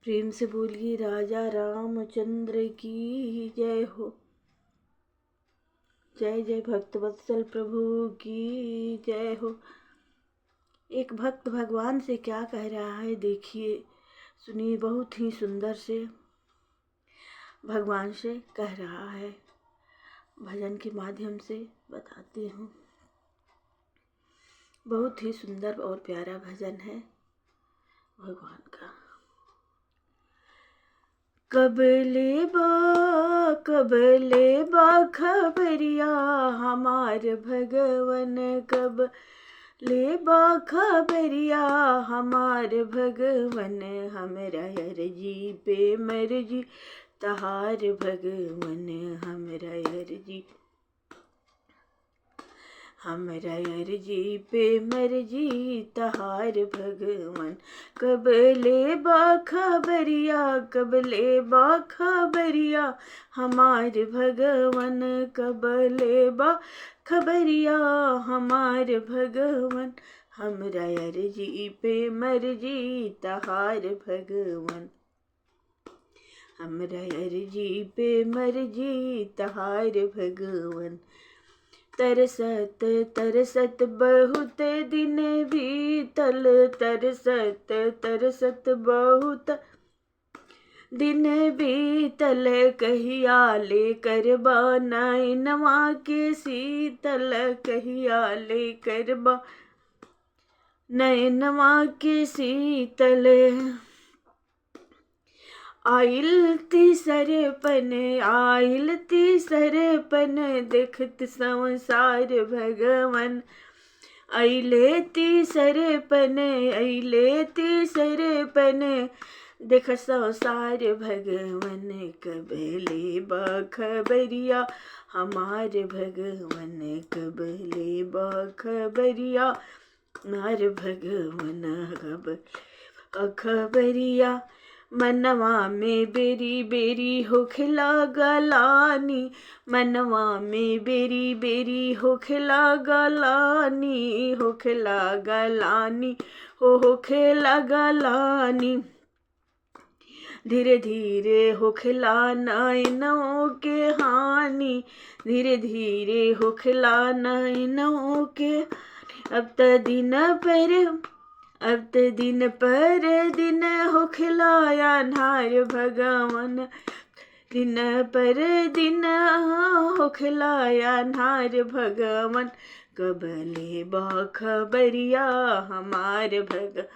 प्रेम से बोलिए राजा रामचंद्र की जय हो। जय जय भक्त वत्सल प्रभु की जय हो। एक भक्त भगवान से क्या कह रहा है देखिए, सुनिए। बहुत ही सुंदर से भगवान से कह रहा है, भजन के माध्यम से बताती हूँ। बहुत ही सुंदर और प्यारा भजन है भगवान का। कब ले बा खबरिया हमार भगवन, कब ले बा खबरिया हमार भगवन, हमरा अर्जी पे मर्जी तहार भगवन, हमरा अर्जी पे मर्जी तहार भगवन। कब ले बा खबरिया, कब ले बा खबरिया हमार भगवन, कब ले बा खबरिया हमार भगवन, हमरा अर्जी पे मर्जी तहार भगवन, हमरा अर्जी पे मर्जी तहार भगवन। तरसत तरसत बहुत दिन बीतल, तरसत तरसत बहुत दिन बीतल, कहिया ले करबा नैनवा के शीतल, कहिया ले करबा नैनवा के शीतल। आइल तीसरपन, आइल तीसरपन देखत संसार भगवन, अइले तीसरपन, अइले तीसरपन देख संसार भगवन। कब ले बा खबरिया हमार भगवन, कब ले बा खबरिया हमार भगवन, कब खबरिया। मनवा में बेरी बेरी होखला गलानी, मनवा में बेरी बेरी होखला गलानी, होखला गलानी होखला गलानी। धीरे धीरे होखला नैनों के हानि, धीरे धीरे होखला नैनों के। अब त दिन पर अब त दिन पर दिन होखला अन्हार भगवन, दिन पर दिन होखला अन्हार भगवन। कब ले बा खबरिया हमार भगवन,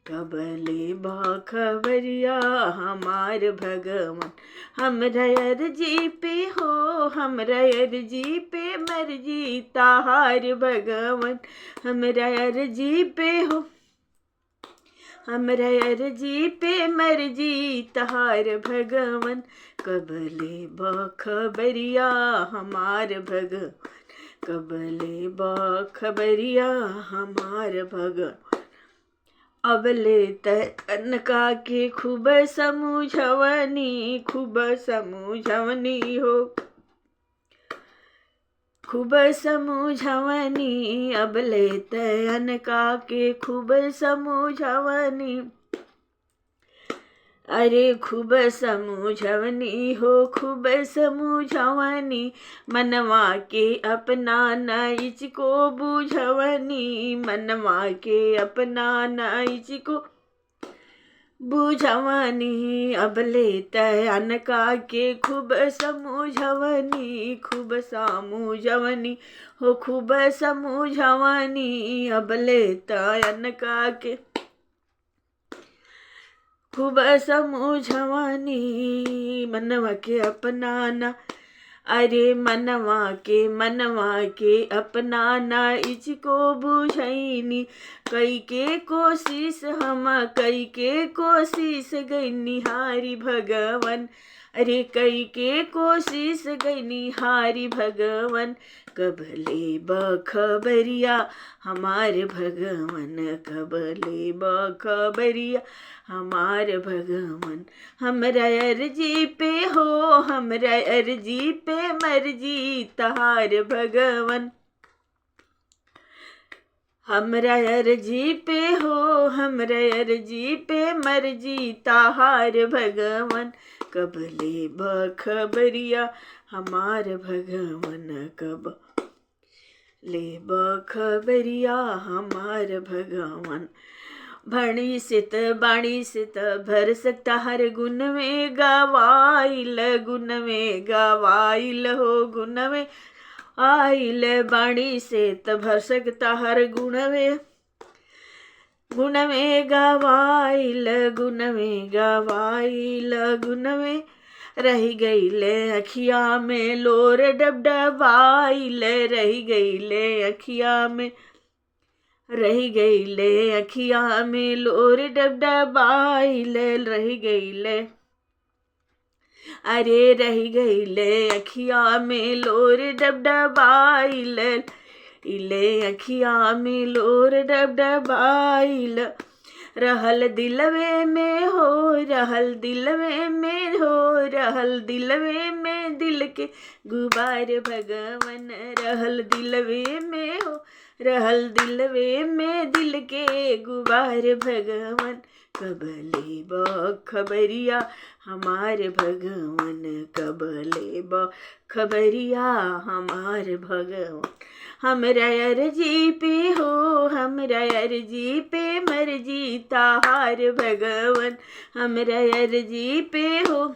कब ले बा खबरिया हमार भगवन, हमरा अर्जी पे हो, हमरा अर्जी पे मर्जी तहार भगवन, हमरा अर्जी पे हो, हमरा अर्जी पे मर्जी तहार भगवन। कब ले बा खबरिया हमार भगवन, कब ले बा खबरिया हमार भगवन। अब ले तनका के खूब समझवनी, खूब समझवनी हो, खूब समझवनी। अब ले तनका के खूब समझवनी, अरे खूब समझवनी हो, खूब समझवनी। मनवा के अपना नाइच को बुझवनी, मनवा के अपना नाइच को बुझवनी। अब ले तनका के खूब समझवनी, खूब समझवनी हो, खूब समझवनी। अब ले तनका के खूब समझवनी, मनवा के अपनाना, अरे मनवा के अपनाना इसको बुझैनी। कई के कोशिश हम कई के कोशिश गई निहारी भगवन, अरे कई के कोशिश गई निहारी भगवन। कब ले बा खबरिया हमार भगवन, कब ले बा खबरिया हमार भगवन, हमरा अर्जी पे हो, हमरा अर्जी पे मर्जी तहार भगवन, हमरा अर्जी पे हो, हमरा अर्जी पे मर्जी ताहार भगवन, कब ले बखबरिया हमार भगवन, कब ले बखबरिया हमार भगवन। भणी सित बाणी सित भर सकता हर गुण में गवाइल, गुण में गवाइल हो, गुण में आइल। बाणी सित भर सकता हर गुण में गवाइल, गुण में गवाइल, गुण में रही गईले अखिया में लोर डबडबाइल, रही गईले अखिया में, रही गईले अखिया में लोर डबडबाइल, रही गईले, अरे रही गईले अखिया में लोर डबडबाइल, इले अखिया में लोर डबडबाइल। रहल दिलवे में हो, रहल दिलवे में हो, रहल दिलवे में दिल के गुबार भगवन, रहल दिलवे में हो, रहल दिलवे में दिल के गुबार भगवन, कब ले बखबरिया हमार भगवन, कब ले बखबरिया हमार भगवन। हमरा अर्जी पे हो, हमरा अर्जी पे मर्जी ताहार भगवन, हमरा अर्जी पे हो,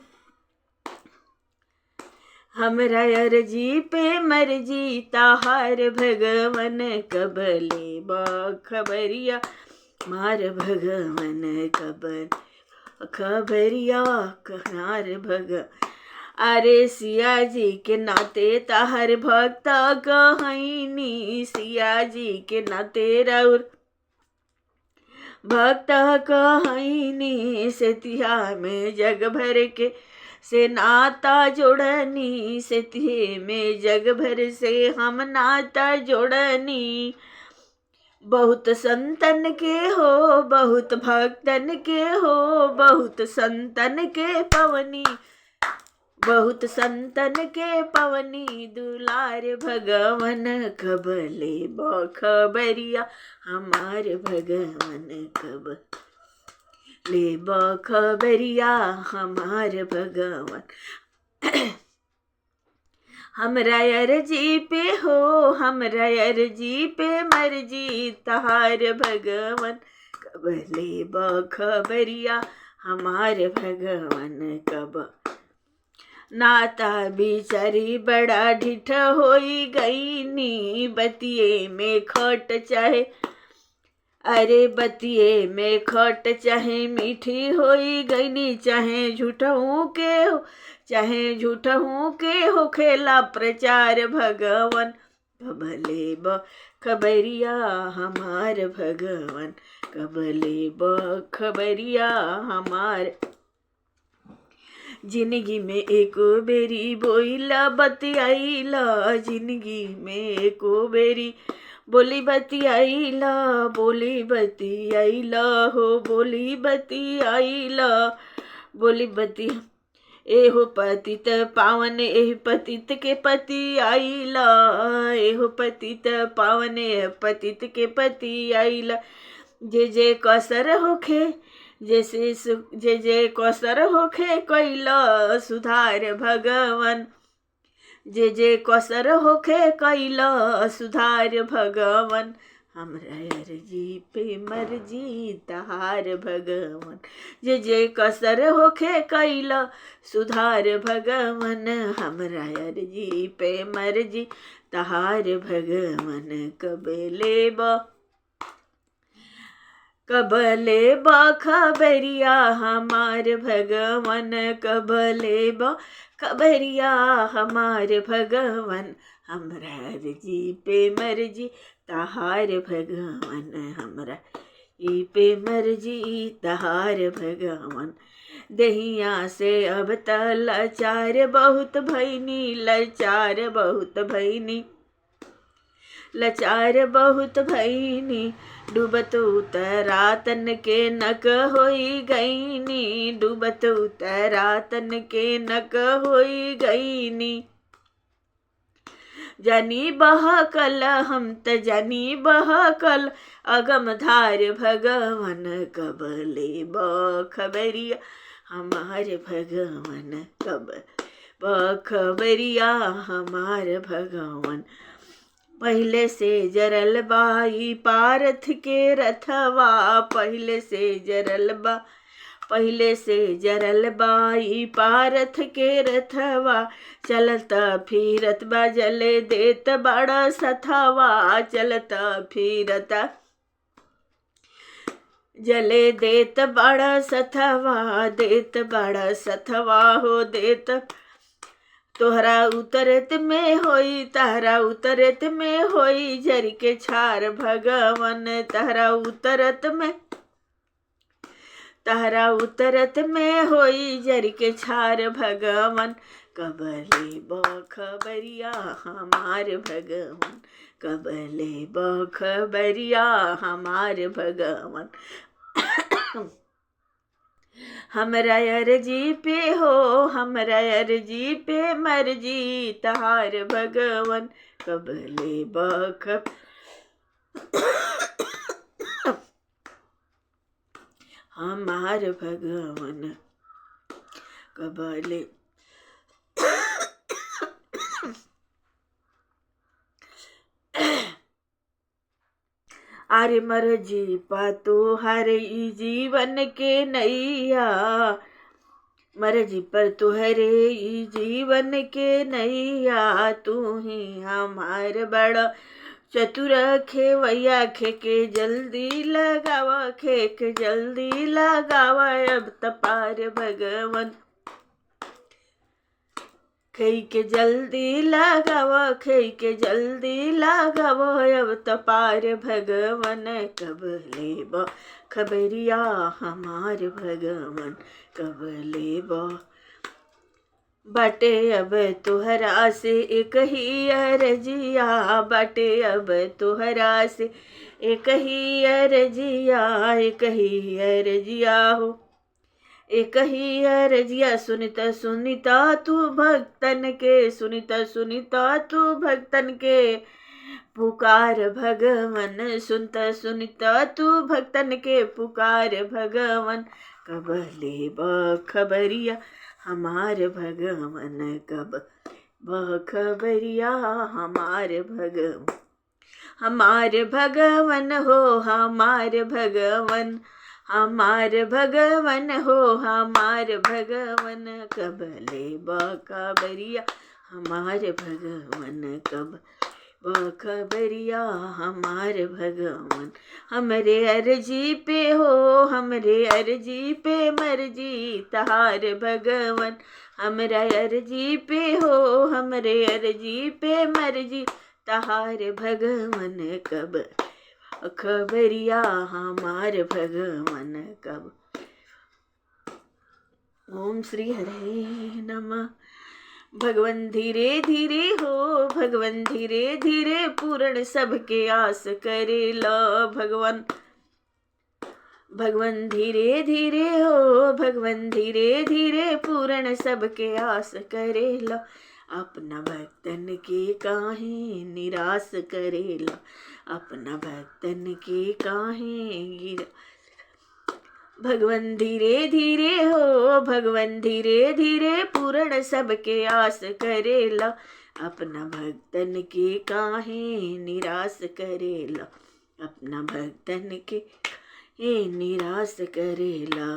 हमरा अर्जी पे मर्जी ताहार भगवन, कब ले बखबरिया मार भगवन, कब खबरिया कहनार भगवन। अरे सिया जी के नाते ताहर भक्त कहनी, सिया जी के नाते रउर भक्त कहनी, सेतिया में जग भर के से नाता जोड़नी, सेतिये में जग भर से हम नाता जोड़नी। बहुत संतन के हो, बहुत भक्तन के हो, बहुत संतन के पवनी, बहुत संतन के पवनी दुलार भगवन, कब ले बखबरिया हमार भगवन, कब ले बखबरिया हमार भगवन। हमरा अर्जी पे हो, हमरा अर्जी पे मर्जी तहार भगवन, कब ले बखबरिया हमार भगवन, कब। नाता बिचारी बड़ा ढिठ होई गईनी, बतिये में खट चाहे, अरे बतिये में खट चाहे मीठी होई गईनी, चाहे झूठहूँ के हो, चाहे झूठहूँ के हो खेला प्रचार भगवन, कब ले बखबरिया हमार भगवन, कब ले बखबरिया हमार। जिंदगी में एको बेरी बोइला बतियाइला, जिंदगी में एको बेरी बोली बतियाइला, बोली बतियाइला हो, बोली बतियाइला, बोली बती एहो पतित पावन, एह पतित के पति आइला, एहो पतित पावन, एह पतित के पति आइला। जे जे कसर होखे, जैसे जे जे कसर होखे कैला सुधार भगवन, जे जे कसर होखे कैला सुधार भगवन, हमरा अर्जी पे मर्जी तहार भगवन, जे जे कसर होखे कैला सुधार भगवन, हमरा अर्जी पे मर्जी तहार भगवन, कब ले बखबरिया हमार भगवन, कब ले बखबरिया हमार भगवन, हमरा अर्जी पे मर्जी तहार भगवन, हमरा ई पे मर्जी तहार भगवन। दहिया से अब त लाचार बहुत भैनी, लाचार बहुत भैनी, लाचार बहुत भैनी, डूबत उतरा तन के नक होई गईनी, डूबत उतरा तन के नक होई गईनी। जानी बहकल हम त जानी बहकल अगम धार भगवन कब ले खबरिया हमार भगवन कब खबरिया हमार भगवन। पहले से जरल बाई पारथ के रथवा पहले से जरल बाई पारथ के रथवा चलत फिरत बा जले देत बड़ा सथवा चलत फिरत जले देत बड़ा सथवा हो देत तोहरा उतरत में होई तारा उतरत में होई जर के छार भगवन तारा उतरत में होई जर के छार भगवन कब ले खबरिया हमार भगवन कब ले खबरिया हमार भगवन। हमरा अर्जी पे हो हमरा अर्जी पे मर्जी तहार भगवन कब ले हमार भगवन कब ले आरे मर्जी पा तो हर जीवन के नैया मर्जी पर तुहरे जीवन के नैया तू ही हमार बड़ा चतुर खेवैया खेके जल्दी लगावा खेक जल्दी लगावा अब तपार भगवन खई के जल्दी लगावा खई के जल्दी लगावा अब तपार भगवन कब ले खबरिया हमार भगवन कब ले बाटे अब तुहरा से एक ही अर्जिया बाटे अब तुहरा से एक ही अर्जिया हो एक ही अर्जिया सुनिता सुनिता तू भक्तन के पुकार भगवन सुनिता तू भक्तन के पुकार भगवन कब ले खबरिया हमार भगवन कब खबरिया हमार भगवन हो हमार भगवन हो हमार भगवन कब ले खबरिया हमार भगवन कब खबरिया हमार भगवन। हमरे अर्जी पे हो हमरे अर्जी पे मर्जी तहार भगवन हमरा अर्जी पे हो हमरे अर्जी पे मर्जी तहार भगवन कब खबरिया हमार भगवन कब। ओम श्री हरे नमः। भगवन धीरे धीरे हो भगवन धीरे धीरे पूर्ण सबके आस करेला भगवन धीरे धीरे हो भगवन धीरे धीरे पूर्ण सबके आस करेला अपना भक्तन के काहे निराश करेला अपना भक्तन के काहे भगवन धीरे धीरे हो भगवन धीरे धीरे पूर्ण सबके आस करेला अपना भक्तन के काहे निराश करेला अपना भक्तन के निराश करेला।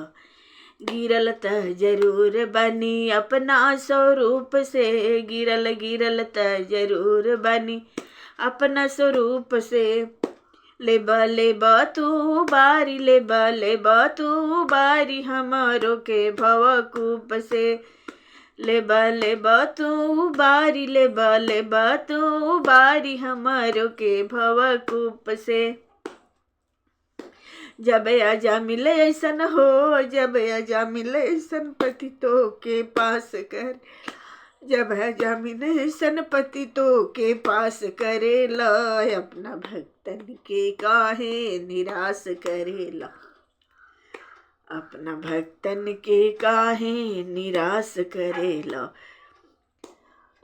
गिरल त जरूर बनी अपना स्वरूप से गिरल त जरूर बनी अपना स्वरूप से लेबा तू बारी हमारो के भवकूप से लेबा तू बारी हमारो के भवकूप से। जब आजा मिले ऐसन हो जब आजा मिले ऐसन पति तो के पास कर जब आजा मिले ऐसन पति तो के पास करेला अपना भक्तन के काहे निराश करेला अपना भक्तन के काहे निराश करेला।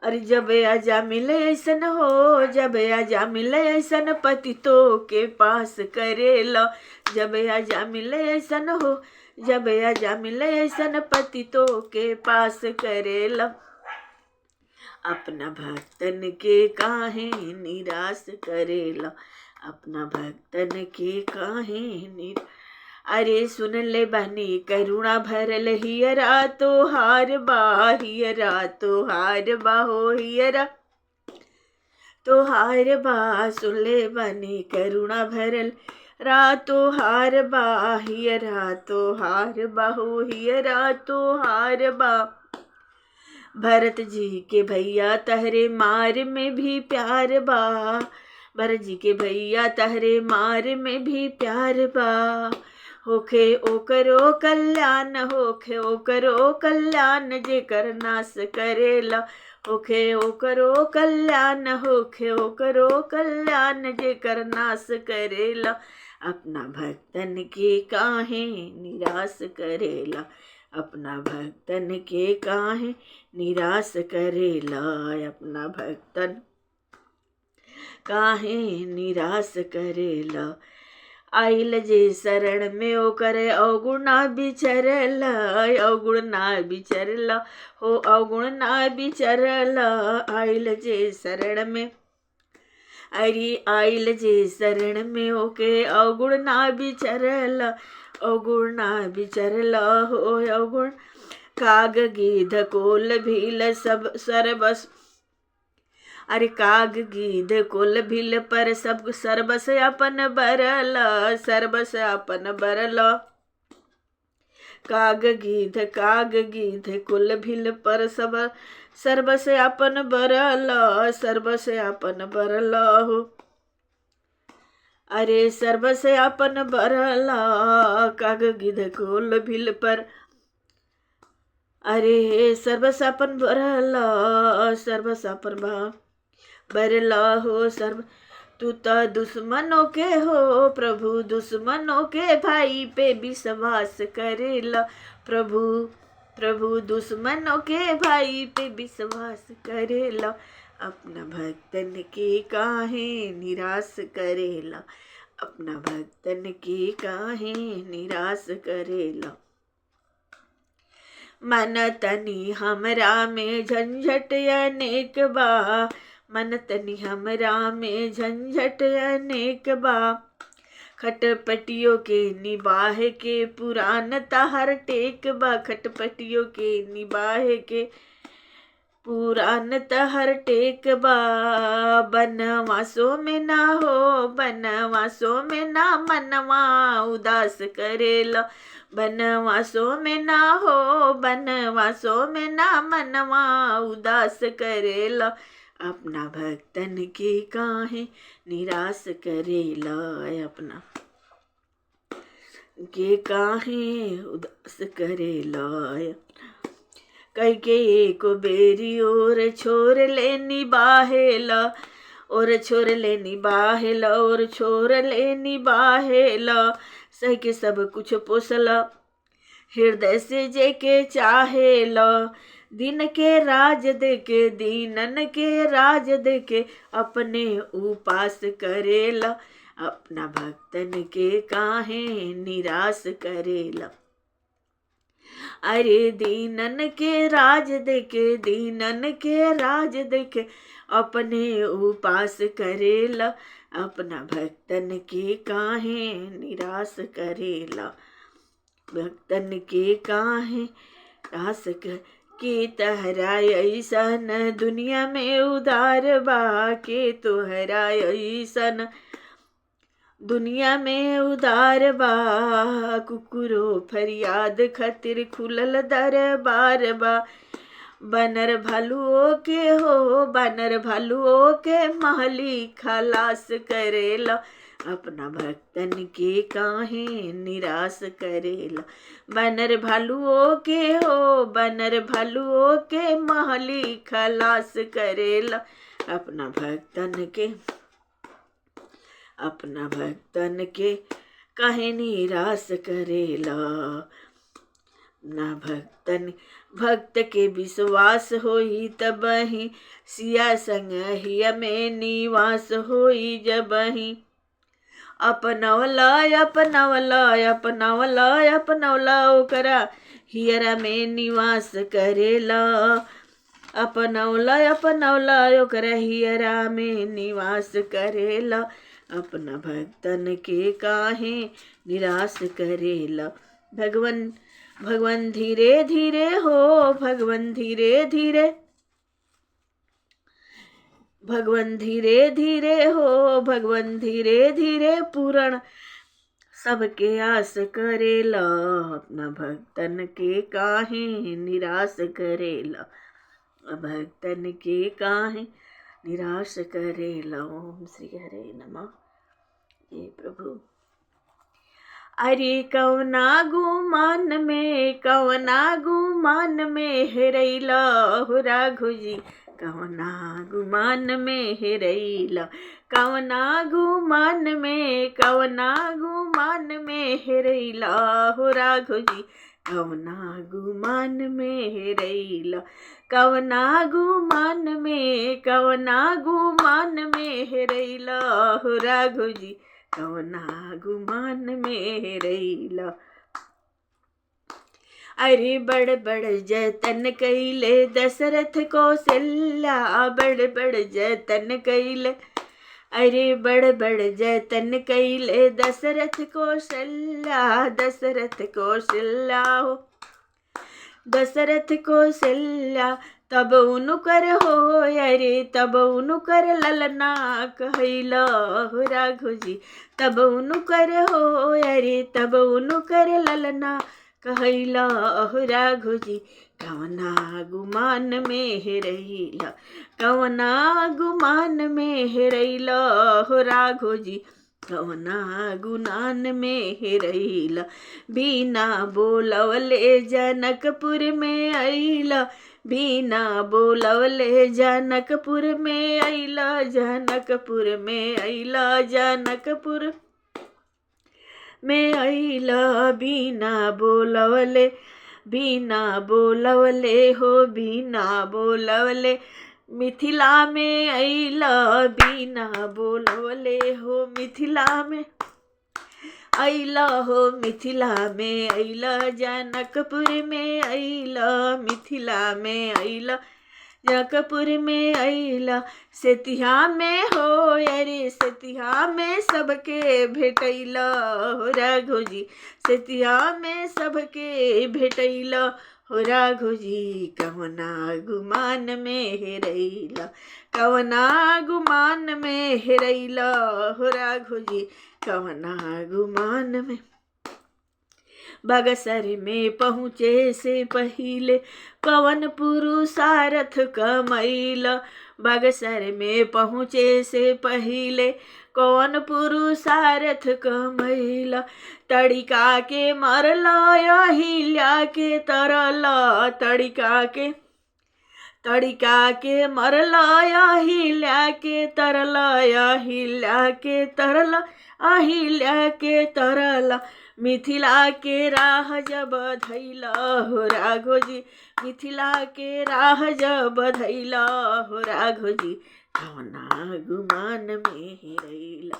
अरे जब आजा मिले ऐसन हो, जब आजा मिले ऐसन पति तो के पास करेला। जब आजा मिले ऐसन हो, जब आजा मिले ऐसन पति तो के पास करेला। अपना भक्तन के काहे निराश करेला, अपना भक्तन के काहे निराश। अरे सुन ले बहनी करुणा भरल हियरा तोहार बा, हियरा तोहार बा हो हियरा तोहार बा। सुन ले बहनी करुणा भरल रा तोहार बा, हियरा तोहार बा हो हियरा तोहार बा। भरत जी के भैया तहरे मार में भी प्यार बा, भरत जी के भैया तहरे मार में भी प्यार बा। होखे ओकरो कल्याण, होखे ओकरो कल्याण जेकर नाश करेला। होखे ओकरो कल्याण, होखे ओकरो कल्याण जेकर नाश करेला। अपना भक्तन के काहे निराश करेला, अपना भक्तन के काहे निराश करेला। अपना भक्तन काहे निराश करेला। आइल जे शरण में ओकर अवगुण ना बिचरला, अवगुण ना बिचरला हो अवगुण ना बिचरला। आइल जे शरण में, अरे आइल जे शरण में ओके अवगुण ना बिचरला, अवगुण ना बिचरला हो अवगुण। काग गिद्ध कोल भील सब सरबस, अरे काग गिद्ध कोल भील पर सब सर्वस अपन बरला, सर्वस अपन बरला। काग गिद्ध कुल भील पर सब सर्वस अपन बरला, सर्वस अपन बरला हो। अरे सर्वस अपन बरला, काग गिद्ध कुल भील पर, अरे सर्वस अपन बरला, सर्वस अपन बरला हो सर्व। तू तो दुश्मनों के हो प्रभु, दुश्मनों के भाई पे विश्वास करेला। प्रभु प्रभु दुश्मनों के भाई पे विश्वास करेला। अपना भक्तन के काहे निराश करेला, अपना भक्तन के काहे निराश करेला। मन तनी हमरा में झंझट अनेक बा, मन तनी हमरा में झंझट अनेक बा। खटपटियों के निबाह के पुरान तहर टेक बा, खटपटियों के निबाह के पुरान तहर टेक बा। बनवासों में ना हो, बनवासों में ना मनवा उदास करेला। बनवासों में ना हो, बनवासों में ना मनवा उदास करेला। अपना भक्तन के काहे निराश करेला, अपना के काहे उदास करेला। कई के एक बेरी और छोर लेनी बाहेला, और छोर लेनी बाहेला, और छोर लेनी बाहेला। सह के सब कुछ पोसला, हृदय से जे के चाहेला। दिन के राज देके, दीनन के राज देके अपने उपास करेला। अपना भक्तन के काहे निराश करेला। अरे दीनन के राज देके, दीनन के राज देके अपने उपास करेला। अपना भक्तन के काहे निराश करेला, भक्तन के काहे निराश कर। के तहरा ऐसन दुनिया में उदार बा, के तोहरा ऐसन दुनिया में उदार बा। कुकुरो फरियाद खातिर खुलल दरबार बा। बनर भालुओं के हो, बनर भालुओं के महली खलास करेला। अपना भक्तन के काहे निराश करेला। बनर भालुओं के हो, बनर भालुओं के महली खलास करेला। अपना भक्तन के, अपना भक्तन के काहे निराश करेला। अपना भक्त के विश्वास होई तबहि सिया संग हिय में निवास होई जबहि अपनवला ओकरा हियरा में निवास करेला अपनौला ओकरा हियरा में निवास करेला अपना भक्तन के काहे निराश करेला भगवान धीरे धीरे हो भगवान धीरे धीरे हो भगवान धीरे धीरे पूर्ण सबके आस करेला अपना भक्तन के काहे निराश करेला भक्तन के काहे निराश करेला। ओम श्री हरे नमः। हे प्रभु अरे कवना गुमान में हेरैला हो राघु जी कवना गुमान में हेरैला कवना गुमान में हेरैला हो राघु जी कवना गुमान में हेरैला कवना गुमान में हेरैला हो राघु जी कवना गुमान में हेरैला। अरे बड़ जतन कैले दशरथ कौशल्या बड़ जतन कैले अरे बड़ जतन कैले दशरथ कौशल्या तब उनुकर हो अरे तब उनुकर ललना कहैला हो राघु जी तब उनुकर हो अरे तब उनुकर ललना कहैला हो राघु जी कवना गुमान में हेरैला कवना गुमान में हेरैला हो राघु जी कवना गुमान में हेरैला बिना बोलवले जनकपुर में अइला बिना बोलवले जनकपुर में अइला जनकपुर में अइला बिना बोलवले मिथिला में अइला बिना बोलवले हो मिथिला में अइला हो मिथिला में अइला जनकपुर में अइला मिथिला में अइला जनकपुर में अइला सेतिहा में हो अरे सेतिहा में सबके भेटैला हो राघु जी सेतिहा में सबके भेटैला हो राघु जी कवना गुमान में हेरैला कवना गुमान में हेरैला हो राघु जी कवना गुमान में बगसर में पहुँचे से पहिले कवन पुरुषार्थ कमैला बगसर में पहुँचे से पहिले कौन पुरुषार्थ कमैला तड़िका के मरला हिल्या के तरला तड़िका के मरला हिल्या के तरला मिथिला के राह जब धैला हो राघो जी मिथिला के राह जब धैला हो राघो जी कवना गुमान में हेरैला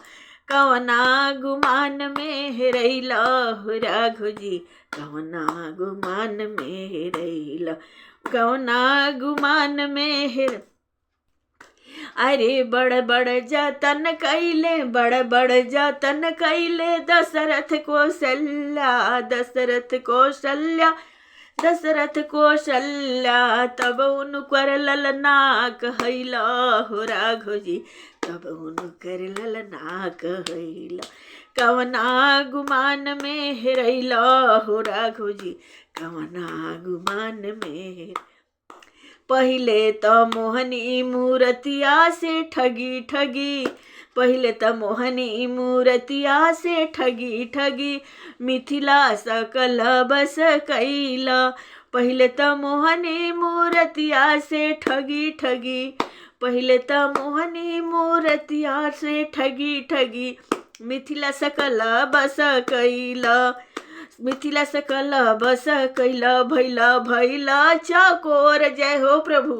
कवना गुमान में हेरैला हो राघो जी कवना गुमान में हेरैला कवना गुमान में हेर अरे बड़ जतन कैले दशरथ कौशल्या तब उनकर ललना कहैला हो राघो जी तब उनकर ललना कहैला कवना गुमान में हेरैला हो राघो जी कवना गुमान में पहिले त मोहनी मूर्तिया से ठगी पहिले त मोहनी मूर्तिया से ठगी मिथिला सकल बस कैला पहिले त मोहनी मूर्तिया से ठगी पहिले त मोहनी मूर्तिया से ठगी मिथिला सकल बस कैला मिथिला सकल बस कैल भैल चकोर। जय हो प्रभु।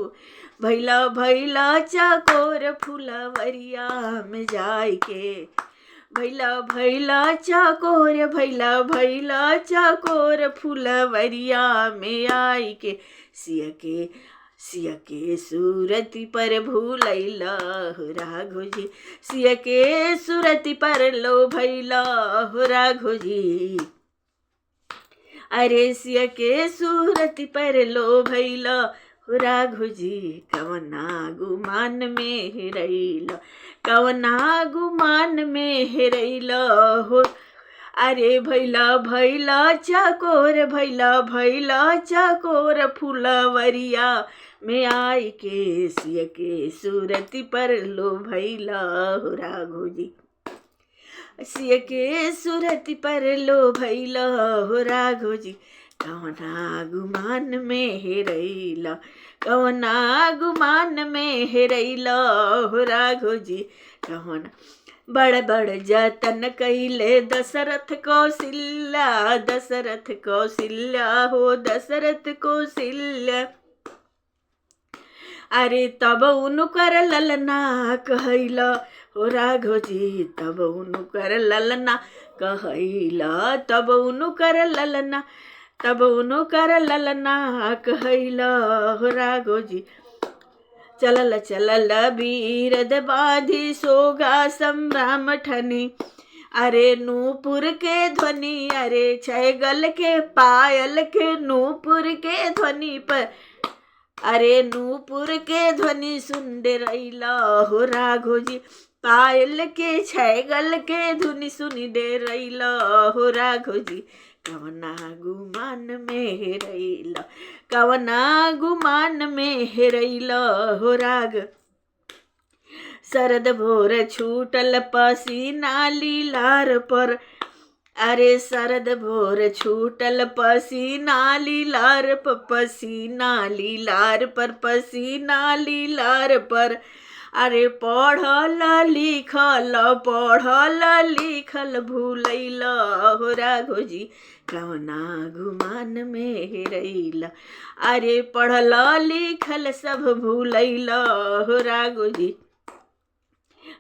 भैल चकोर फुलवरिया में जाय के। भैल चकोर भैल चकोर फुलवरिया में आई के। सिया के सूरति पर भूलैला हो राघो जी। सिया के सूरति पर लो भैला हो राघो जी। अरे सिया के सूरति पर लो भैला हो राघो जी। कवना गुमान में हेरैला, कवना गुमान में हेरैला हो। अरे भैला चकोर भैला चकोर फुलवरिया में आई के। सिया के सूरति पर लो भैला हो राघो जी। सिया के सूरति पर लो भैला हो राघो जी। कवना गुमान में हेरैला, कवना गुमान में हेरैला हो राघो जी। कवना बड़ जतन कैले दशरथ कौशल्या, दशरथ कौशल्या हो दशरथ कौशल्या। अरे तब उनकर ललना कहैला हो राघो जी। तब उनकर ललना कहैला, तब उनकर ललना, तब उनकर ललना कहैला हो राघो जी। चलल बीरद बाधी सोगा संभ्रम ठनी। अरे नूपुर के ध्वनि, अरे छैगल के पायल के नूपुर के ध्वनि पर। अरे नूपुर के ध्वनि सुन डेरैला हो राघो जी। पायल के छैगल के धुनि सुनि डेरैला हो राघो जी। कवना गुमान में हेरैला, कवना गुमान में हेरैला हो राग। शरद भोर छूटल पसीना लीलार पर। अरे शरद भोर छूटल पसीना लीलार पर, पसीना लीलार पर, पसीना लीलार पर। अरे पढ़ल लिखल भूलैला हो राघो जी। कवना गुमान में हेरैला। अरे पढ़ल लिखल सब भूलैला हो राघो जी।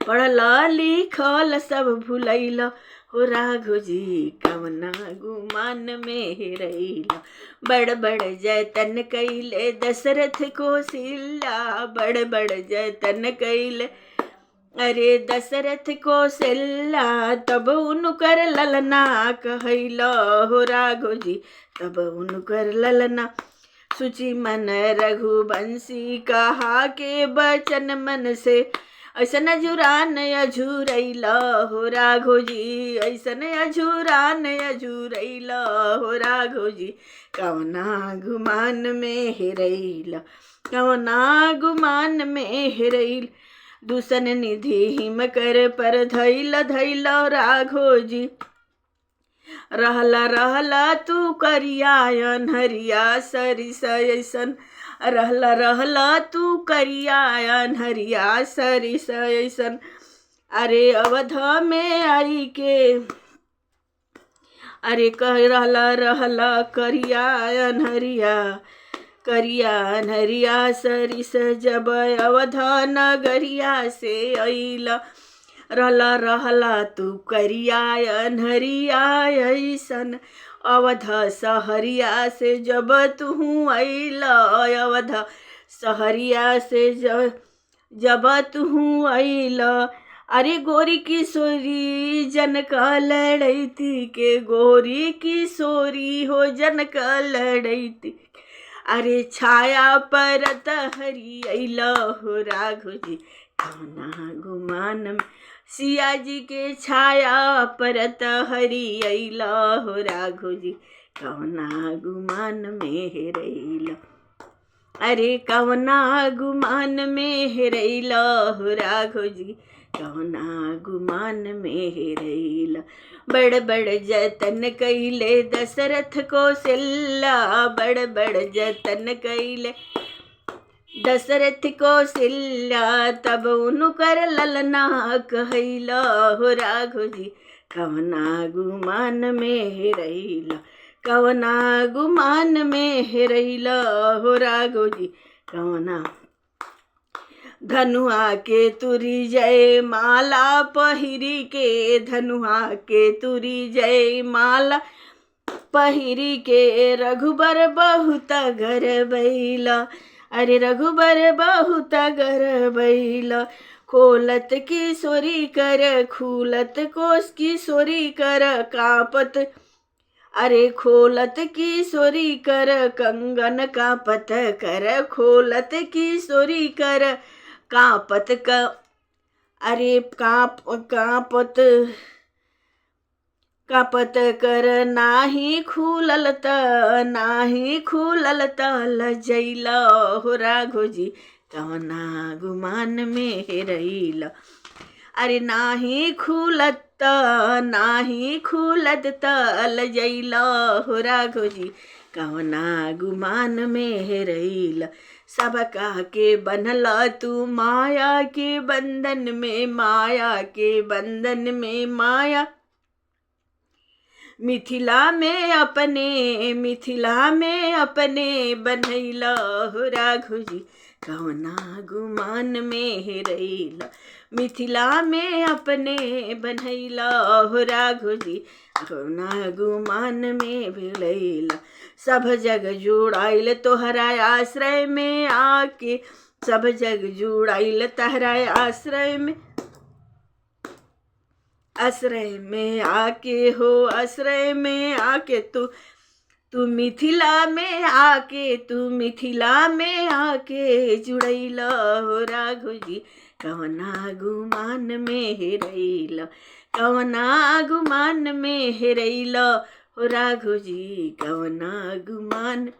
पढ़ल लिखल सब भूलैला हो राघो जी। कवना गुमान में हेरैला। बड़ जतन कैले दशरथ कौशल्या, बड़ जतन कैले अरे दशरथ कौशल्या। तब उनकर ललना कहैला हो राघो जी। तब उनकर ललना सुचि मन रघुवंशी कहा के बचन मन से। ऐसन अझुरान अझुरैला हो राघो जी। ऐसन अझुरान अझुरैला हो राघो जी। कवना गुमान में हेरैला, कवना गुमान में हेरैला। दूषण निधि हिम कर पर धैला राघो जी। रहला तू करिया अनहरिया सरिस ऐसन। रहला तू करिया अनहरिया सरिस ऐसन। अरे अवध में आई के। अरे कह रहला करिया अनहरिया, करिया अनहरिया सरिस। जब अवध नगरिया से अइला। रहला तू करिया अनहरिया ऐसन। अवध सहरिया से जब तू अइला। अवध सहरिया से जब तू अइला। अरे गोरी किशोरी जनक लड़ैती के। गोरी किशोरी हो जनक लड़ैती। अरे छाया परत हरि अइला हो राघो जी। कवना गुमान में सिया जी के छाया परत हरि अइला हो राघो जी। कवना गुमान में हेरैला। अरे कवना गुमान में हेरैला हो राघो जी। कवना गुमान में हेरैला। बड़ जतन कैले दशरथ कौशल्या। बड़ जतन कैले दशरथ कौशल्या। तब उनकर ललना कहैला हो राघो जी। कवना गुमान में हेरैला, कवना गुमान में हेरैला हो राघो जी कवना। धनुआ के तुरी जय माला पहिरी के, धनुआ के तुरी जय माला पहिरी के, रघुबर बहुत घर बैला, अरे रघुबर बहुत घर बैला। खोलत की सोरी कर, खूलत कोस की सोरी कर, कापत अरे खोलत की सोरी कर, कंगन कापत कर, खोलत की सोरी कर, कापत का अरे कापत कापत कर, नाही खुलल त लजैला हो राघो जी कवना गुमान में हेरैला। अरे नाही खुलत त लजैला हो राघो जी कवना गुमान में हेरैला। सबका के बनला तू माया के बंधन में, माया के बंधन में माया। मिथिला में अपने बनैला हो राघो जी कवना गुमान में हेरैला। मिथिला में अपने बनैला हो राघो जी कवना गुमान में भेलैला। सब जग जुड़ाइल तोहरा आश्रय में आके, सब जग जुड़ाइल तोहरा आश्रय में आके हो, आश्रय में आके तू मिथिला में आके जुड़ैला हो राघो जी कवना गुमान में हेरैला, कवना गुमान में हेरैला हो राघो जी कवना गुमान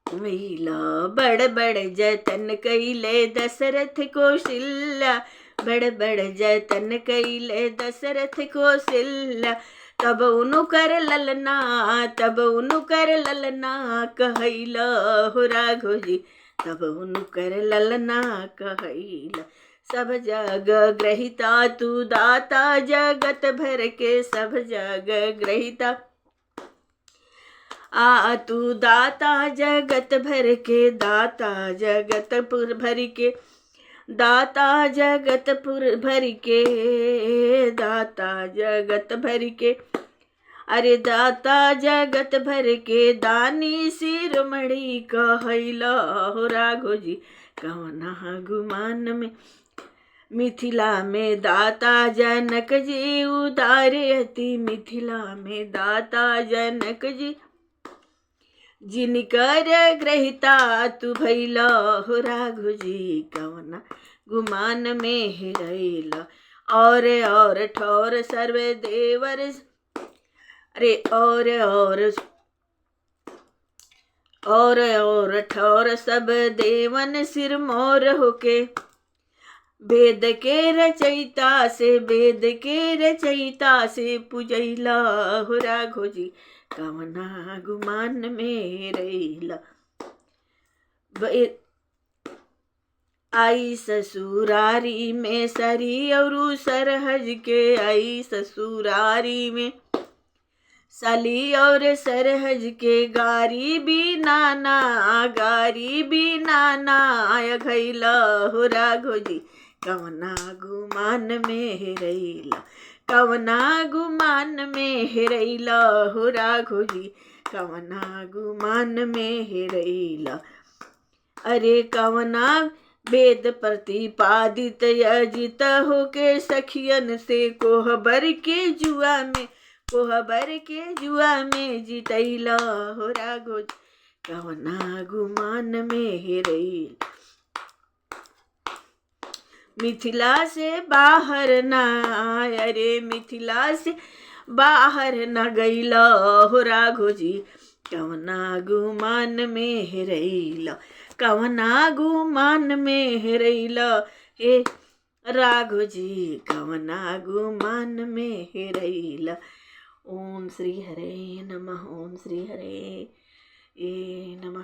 मैला। बड़ बड़ जतन कैले दशरथ कौशल्या, बड़ बड़ जतन कैले दशरथ कौशल्या। तब उनु कर ललना कहैला हो राघो जी तब उनु कर ललना कहैला। सब जग ग्रहिता तू दाता जगत भर के, सब जग ग्रहिता तू दाता जगत भर के, दाता जगतपुर भर के, दाता जगतपुर भर के, दाता जगत भर के, अरे दाता जगत भर के। दानी शिरोमणि कहैला हो राघो जी कवना गुमान में। मिथिला में दाता जनक जी उदारे अति, मिथिला में दाता जनक जी जिनकर ग्रहिता तू भैला हो राघो जी कवना गुमान में हेरैला। और ठौर सर्व देवर, अरे और ठौर सब देवन सिर मोर होके। वेद के रचयिता से पूजैला हो राघो जी कवना गुमान में हेरैला। आई ससुरारी में सरी और सरहज के, आई ससुरारी में सली और सरहज के। गारी भी नाना घैला हो राघो जी कवना गुमान में हेरैला, कवना गुमान में हेरैला हो राघो जी कवना गुमान में हेरैला। अरे कवना वेद प्रतिपादित अजित होके सखियन से कोहबर के जुआ में जितैला हो राघो जी कवना गुमान में हेरैला। मिथिला से बाहर न अरे मिथिला से बाहर न गैला हो राघो जी कवना गुमान में हेरैला, कवना गुमान में हेरैला हे राघो जी कवना गुमान में हेरैला। ओम श्री हरे नमः, ओम श्री हरे नमः।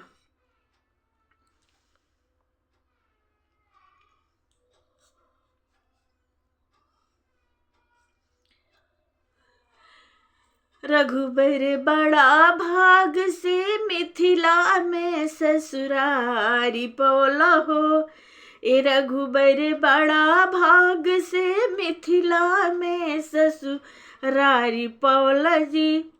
रघुबर बड़ा भाग से मिथिला में ससुरारी पौला हो। ए रघुबर बड़ा भाग से मिथिला में ससुरारी पौला जी।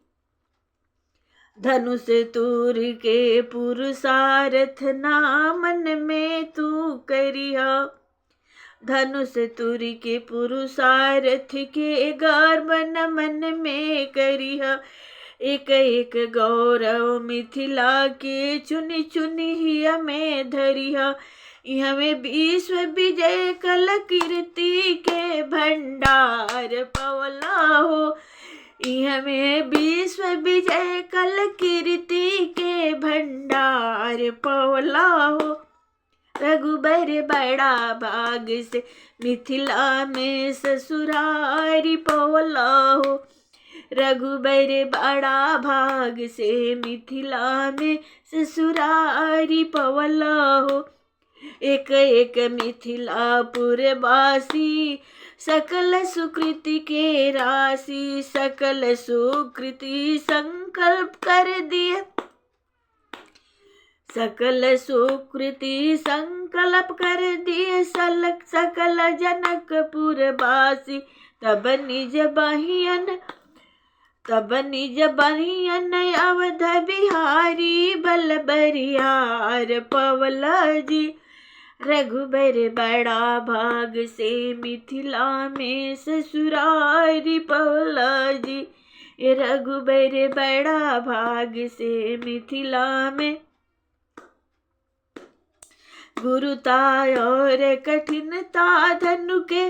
धनुष तूर के पुरुषार्थ ना मन में तू करिया। धनुष तुरी के पुरुषार्थ के गर्व न मन में करिया। एक एक गौरव मिथिला के चुनी चुनी ही हमें धरिया। हमें विश्व विजय कल कीर्ति के भंडार पवला हो। हमें विश्व विजय कल कीर्ति के भंडार पवला हो। रघुबर बड़ा भाग से मिथिला में ससुरारी पौला हो। रघुबर बड़ा भाग से मिथिला में ससुरारी पौला हो। एक एक मिथिलापुर वासी सकल सुकृति के राशि। सकल सुकृति संकल्प कर दिए। सकल सुकृति संकल्प कर दिए सकल जनकपुर वासी। तब निज बहियन अवध बिहारी बल बरियार पवला जी। रघुबर बड़ा भाग से मिथिला में ससुरारी पवला जी। रघुबर बड़ा भाग से मिथिला में गुरुता और कठिनता धनु के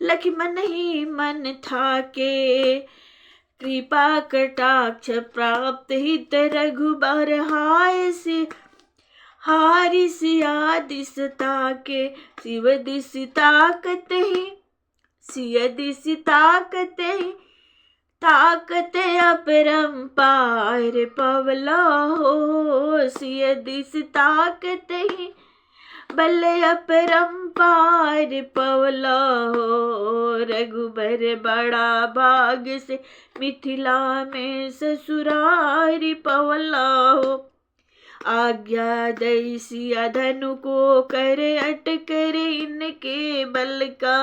लक्ष्मण ही मन ठाके। कृपा कटाक्ष प्राप्त हित रघुबर हारि सिया दिस ताके। शिव दिस ताकत ही सिय दिस ताकत ही ताकत अपरंपार पवला हो। सिय दिस ताकत ही बल अपरंपार पवला हो। रघुबर बड़ा भाग से मिथिला में ससुरारी पवला हो। आज्ञा दई सिया धनु को कर अटकर इनके बल का।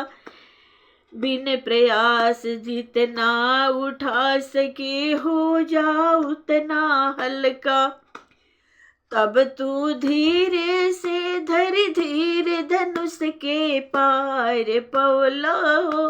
बिन प्रयास जितना उठा सके हो जा उतना हल्का। तब तू धीरे से धर धीरे धनुष के पार पवला हो।